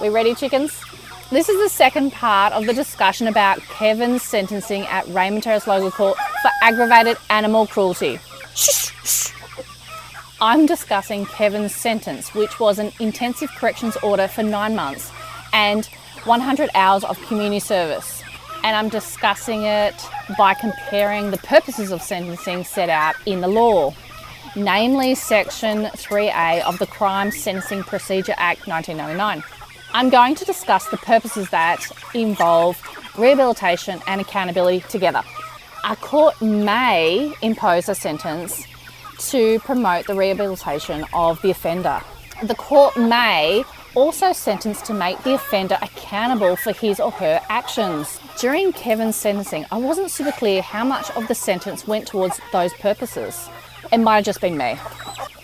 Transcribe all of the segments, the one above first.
We ready, chickens? This is the second part of the discussion about Kevin's sentencing at Raymond Terrace Local Court for aggravated animal cruelty. Shh, shh. I'm discussing Kevin's sentence, which was an intensive corrections order for 9 months and 100 hours of community service. And I'm discussing it by comparing the purposes of sentencing set out in the law, namely Section 3A of the Crime Sentencing Procedure Act 1999. I'm going to discuss the purposes that involve rehabilitation and accountability together. A court may impose a sentence to promote the rehabilitation of the offender. The court may also sentence to make the offender accountable for his or her actions. During Kevin's sentencing, I wasn't super clear how much of the sentence went towards those purposes. It might have just been me.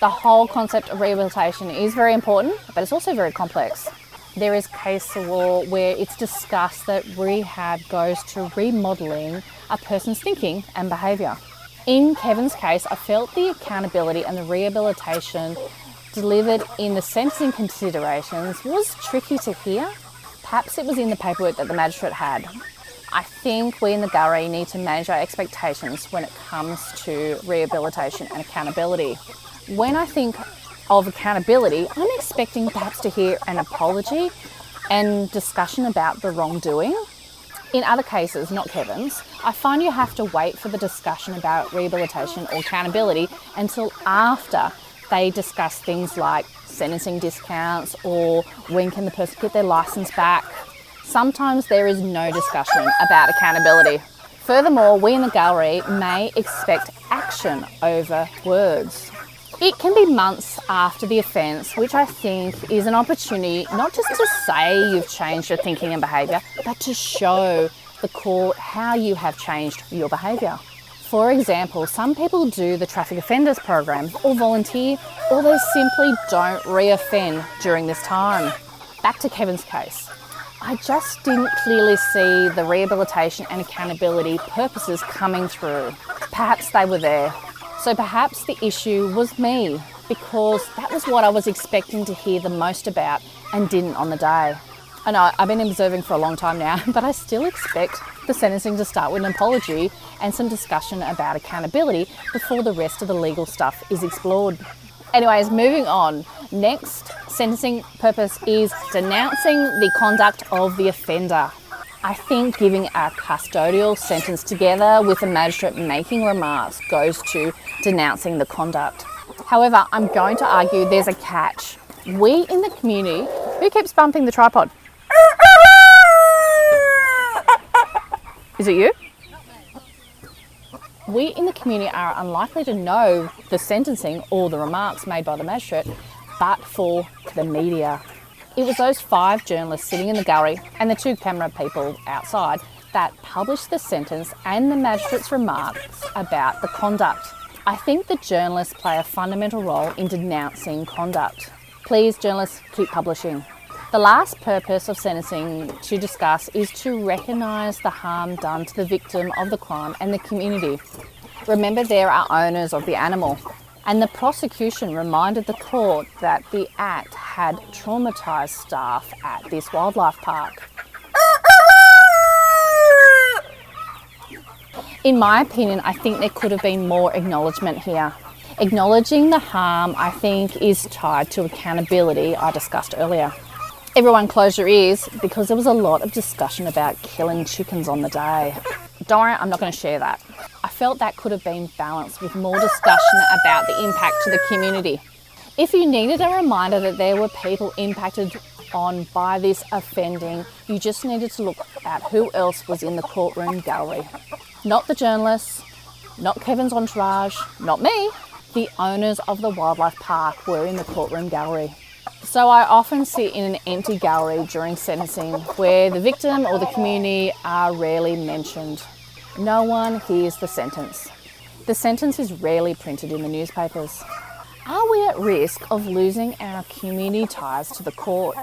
The whole concept of rehabilitation is very important, but it's also very complex. There is case law where it's discussed that rehab goes to remodelling a person's thinking and behaviour. In Kevin's case, I felt the accountability and the rehabilitation delivered in the sentencing considerations was tricky to hear. Perhaps it was in the paperwork that the magistrate had. I think we in the gallery need to manage our expectations when it comes to rehabilitation and accountability. When I think of accountability, I'm expecting perhaps to hear an apology and discussion about the wrongdoing. In other cases, not Kevin's, I find you have to wait for the discussion about rehabilitation or accountability until after they discuss things like sentencing discounts or when can the person get their licence back. Sometimes there is no discussion about accountability. Furthermore, we in the gallery may expect action over words. It can be months after the offence, which I think is an opportunity not just to say you've changed your thinking and behaviour, but to show the court how you have changed your behaviour. For example, some people do the traffic offenders program or volunteer, or they simply don't re-offend during this time. Back to Kevin's case. I just didn't clearly see the rehabilitation and accountability purposes coming through. Perhaps they were there. So perhaps the issue was me, because that was what I was expecting to hear the most about and didn't on the day. I know I've been observing for a long time now, but I still expect the sentencing to start with an apology and some discussion about accountability before the rest of the legal stuff is explored. Anyways, moving on. Next, sentencing purpose is denouncing the conduct of the offender. I think giving a custodial sentence together with the magistrate making remarks goes to denouncing the conduct. However, I'm going to argue there's a catch. We in the community, who keeps bumping the tripod? Is it you? We in the community are unlikely to know the sentencing or the remarks made by the magistrate, but for the media. It was those 5 journalists sitting in the gallery and the 2 camera people outside that published the sentence and the magistrate's remarks about the conduct. I think the journalists play a fundamental role in denouncing conduct. Please, journalists, keep publishing. The last purpose of sentencing to discuss is to recognise the harm done to the victim of the crime and the community. Remember, there are owners of the animal. And the prosecution reminded the court that the act had traumatised staff at this wildlife park. In my opinion, I think there could have been more acknowledgement here. Acknowledging the harm, I think, is tied to accountability I discussed earlier. Everyone close your ears, because there was a lot of discussion about killing chickens on the day. Don't worry, I'm not going to share that. I felt that could have been balanced with more discussion about the impact to the community. If you needed a reminder that there were people impacted on by this offending, you just needed to look at who else was in the courtroom gallery. Not the journalists, not Kevin's entourage, not me. The owners of the wildlife park were in the courtroom gallery. So I often sit in an empty gallery during sentencing where the victim or the community are rarely mentioned. No one hears the sentence. The sentence is rarely printed in the newspapers. Are we at risk of losing our community ties to the court?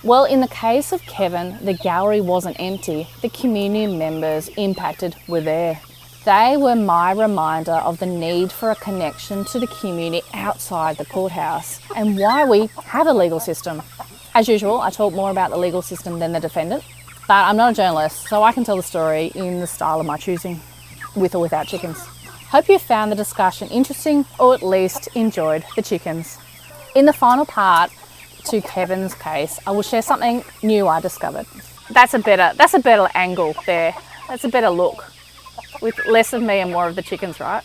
Well, in the case of Kevin, the gallery wasn't empty. The community members impacted were there. They were my reminder of the need for a connection to the community outside the courthouse and why we have a legal system. As usual, I talk more about the legal system than the defendant, but I'm not a journalist, so I can tell the story in the style of my choosing, with or without chickens. Hope you found the discussion interesting, or at least enjoyed the chickens. In the final part to Kevin's case, I will share something new I discovered. That's a better angle there. That's a better look, with less of me and more of the chickens, right?